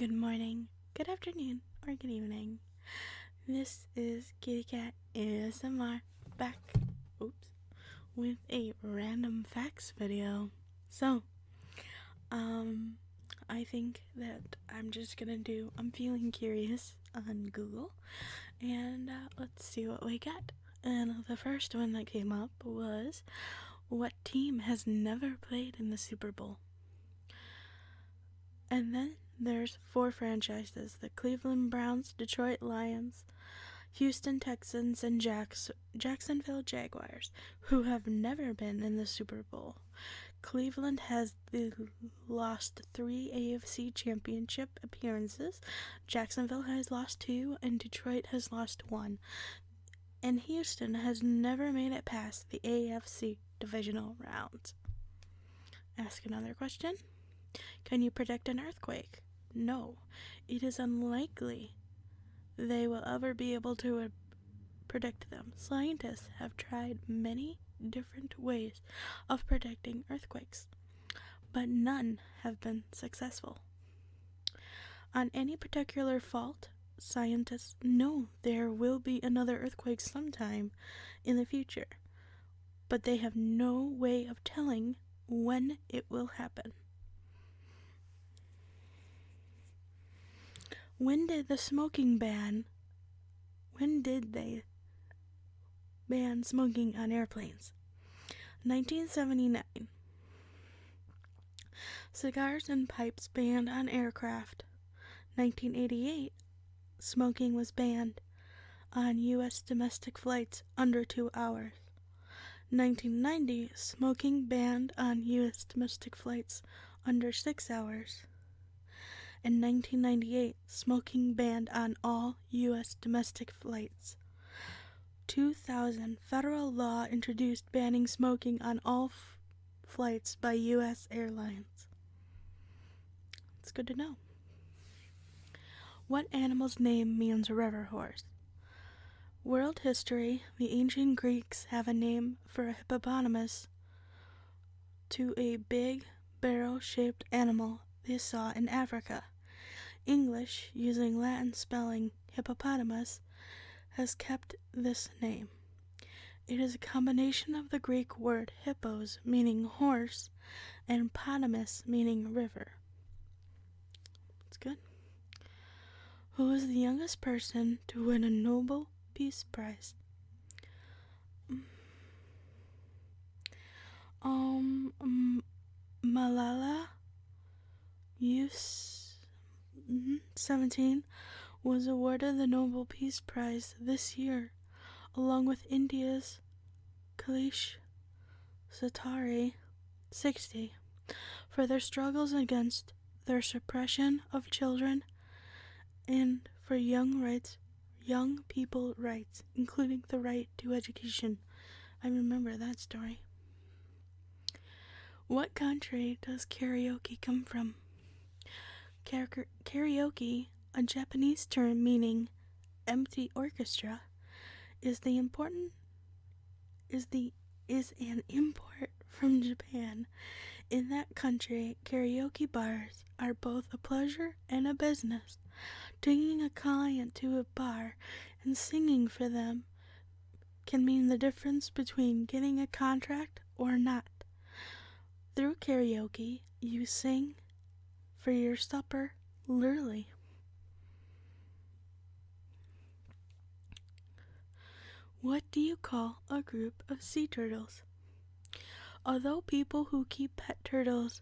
good morning, good afternoon, or good evening. This is KittyCatASMR back, with a random facts video. So, I think that I'm feeling curious on Google, and let's see what we get. And the first one that came up was, what team has never played in the Super Bowl? And then there's 4 franchises: the Cleveland Browns, Detroit Lions, Houston Texans, and Jacksonville Jaguars, who have never been in the Super Bowl. Cleveland has lost 3 AFC Championship appearances, Jacksonville has lost 2, and Detroit has lost 1. And Houston has never made it past the AFC divisional round. Ask another question. Can you predict an earthquake? No, it is unlikely they will ever be able to predict them. Scientists have tried many different ways of predicting earthquakes, but none have been successful. On any particular fault, scientists know there will be another earthquake sometime in the future, but they have no way of telling when it will happen. When did they ban smoking on airplanes? 1979. Cigars and pipes banned on aircraft. 1988. Smoking was banned on U.S. domestic flights under 2 hours. 1990. Smoking banned on U.S. domestic flights under 6 hours. In 1998, smoking banned on all U.S. domestic flights. 2000, federal law introduced banning smoking on all flights by U.S. airlines. It's good to know. What animal's name means river horse? World history: the ancient Greeks have a name for a hippopotamus to a big barrel-shaped animal they saw in Africa. English, using Latin spelling hippopotamus, has kept this name. It is a combination of the Greek word hippos, meaning horse, and potamus, meaning river. It's good. Who is the youngest person to win a Nobel Peace Prize? Malala Yousafzai was awarded the Nobel Peace Prize this year, along with India's Kailash Satyarthi, 60, for their struggles against their suppression of children and for young people rights, including the right to education. I remember that story. What country does karaoke come from? Karaoke, a Japanese term meaning empty orchestra, is an import from Japan. In that country, karaoke bars are both a pleasure and a business. Taking a client to a bar and singing for them can mean the difference between getting a contract or not. Through karaoke, you sing for your supper, literally. What do you call a group of sea turtles? Although people who keep pet turtles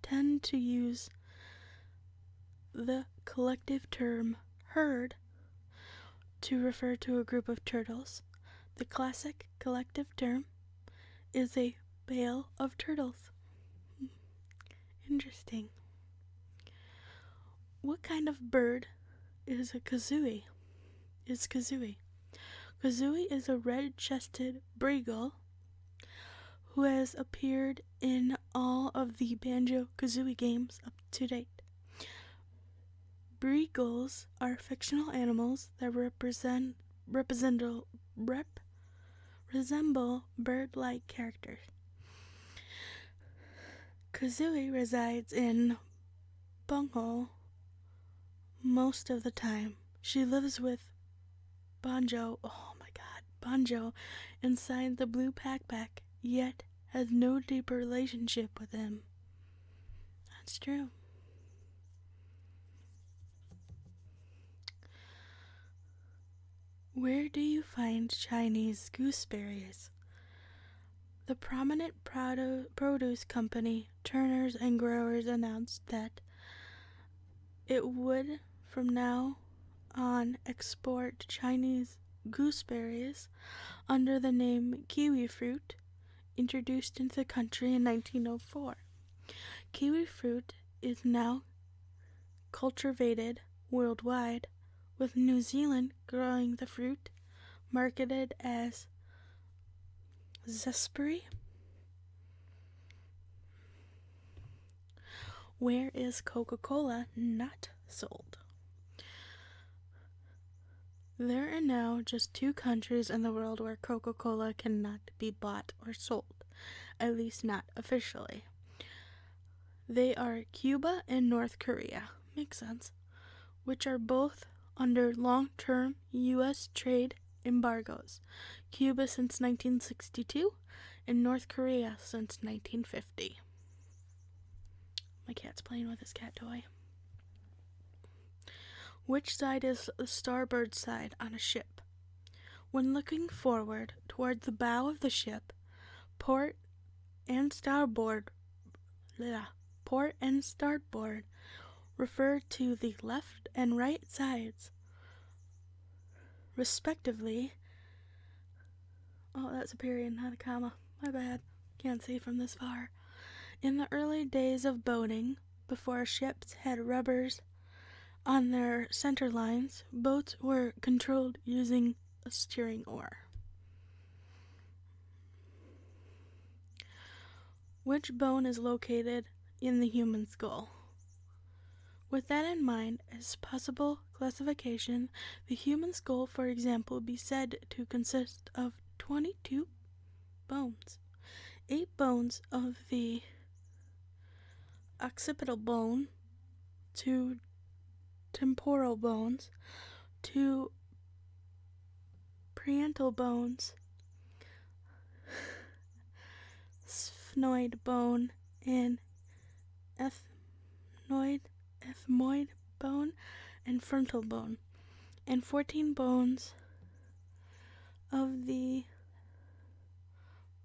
tend to use the collective term herd to refer to a group of turtles, the classic collective term is a bale of turtles. Interesting. What kind of bird is a kazooie? Kazooie is a red-chested breagull who has appeared in all of the Banjo-Kazooie games up to date. Breagulls are fictional animals that resemble bird-like characters. Kazooie resides in bunghole most of the time. She lives with Banjo, oh my god, Banjo, inside the blue backpack, yet has no deeper relationship with him. That's true. Where do you find Chinese gooseberries? The prominent produce company, Turners and Growers, announced that it would, from now on, export Chinese gooseberries under the name kiwi fruit, introduced into the country in 1904. Kiwi fruit is now cultivated worldwide, with New Zealand growing the fruit, marketed as Gooseberry. Where is CocaCola not sold? There are now just 2 countries in the world where Coca-Cola cannot be bought or sold, at least not officially. They are Cuba and North Korea, makes sense, which are both under long-term U.S. trade embargoes. Cuba since 1962 and North Korea since 1950. My cat's playing with his cat toy. Which side is the starboard side on a ship? When looking forward toward the bow of the ship, port and starboard refer to the left and right sides, respectively. Oh, that's a period, not a comma. My bad. Can't see from this far. In the early days of boating, before ships had rubbers on their center lines, boats were controlled using a steering oar. Which bone is located in the human skull? With that in mind, as possible classification, the human skull, for example, would be said to consist of 22 bones. 8 bones of the occipital bone, 2 temporal bones, 2 parietal bones, sphenoid bone, and ethmoid bone, and frontal bone, and 14 bones of the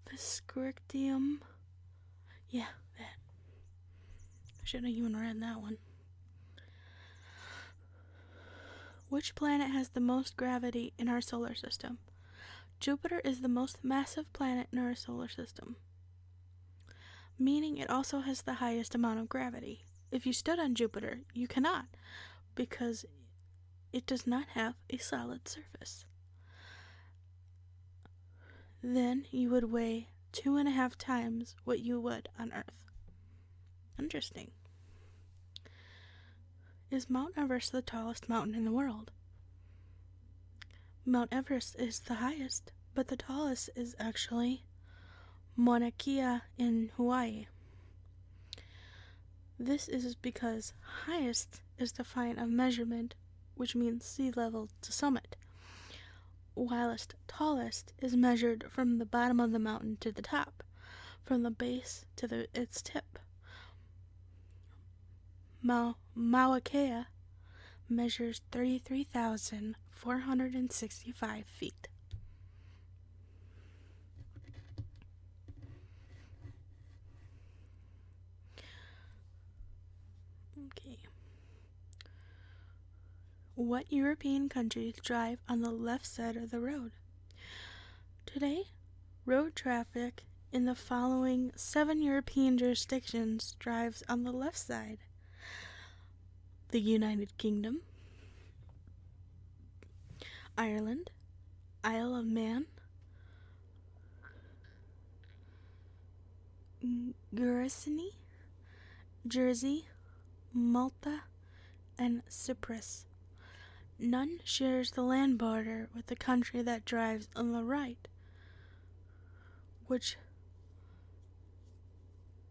viscertium. Yeah, that. I should have even read that one. Which planet has the most gravity in our solar system? Jupiter is the most massive planet in our solar system, meaning it also has the highest amount of gravity. If you stood on Jupiter, you cannot, because it does not have a solid surface. Then you would weigh 2.5 times what you would on Earth. Interesting. Is Mount Everest the tallest mountain in the world? Mount Everest is the highest, but the tallest is actually Mauna Kea in Hawaii. This is because highest is defined of measurement, which means sea level to summit, whilst tallest is measured from the bottom of the mountain to the top, from the base to its tip. Mauna Kea measures 33,465 feet. Okay. What European countries drive on the left side of the road? Today, road traffic in the following 7 European jurisdictions drives on the left side: the United Kingdom, Ireland, Isle of Man, Guernsey, Jersey, Malta, and Cyprus. None shares the land border with the country that drives on the right,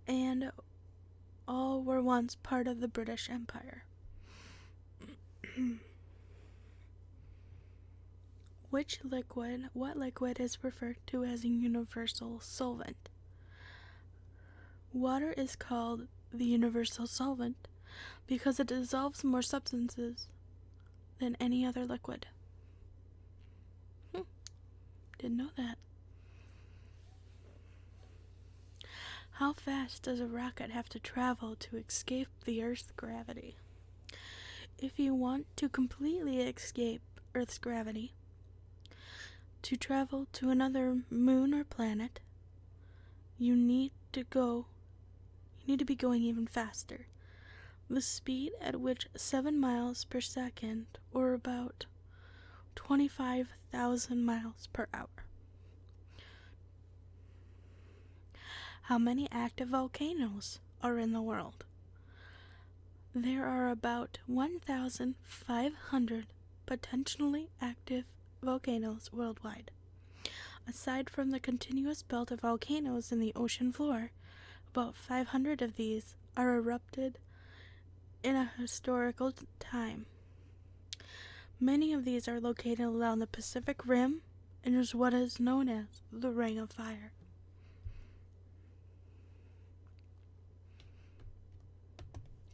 and all were once part of the British Empire. What liquid is referred to as a universal solvent? Water is called the universal solvent because it dissolves more substances than any other liquid. Didn't know that. How fast does a rocket have to travel to escape the Earth's gravity? If you want to completely escape Earth's gravity, to travel to another moon or planet, you need to be going even faster. The speed at which 7 miles per second, or about 25,000 miles per hour. How many active volcanoes are in the world? There are about 1,500 potentially active volcanoes worldwide. Aside from the continuous belt of volcanoes in the ocean floor, about 500 of these are erupted in a historical time. Many of these are located along the Pacific Rim and is what is known as the Ring of Fire.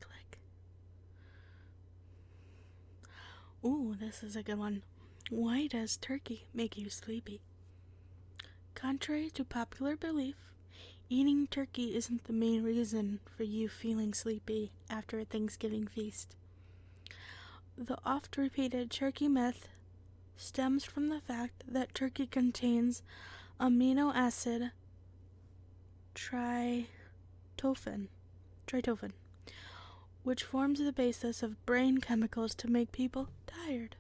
Click. Ooh, this is a good one. Why does turkey make you sleepy? Contrary to popular belief, eating turkey isn't the main reason for you feeling sleepy after a Thanksgiving feast. The oft-repeated turkey myth stems from the fact that turkey contains amino acid tryptophan, which forms the basis of brain chemicals to make people tired.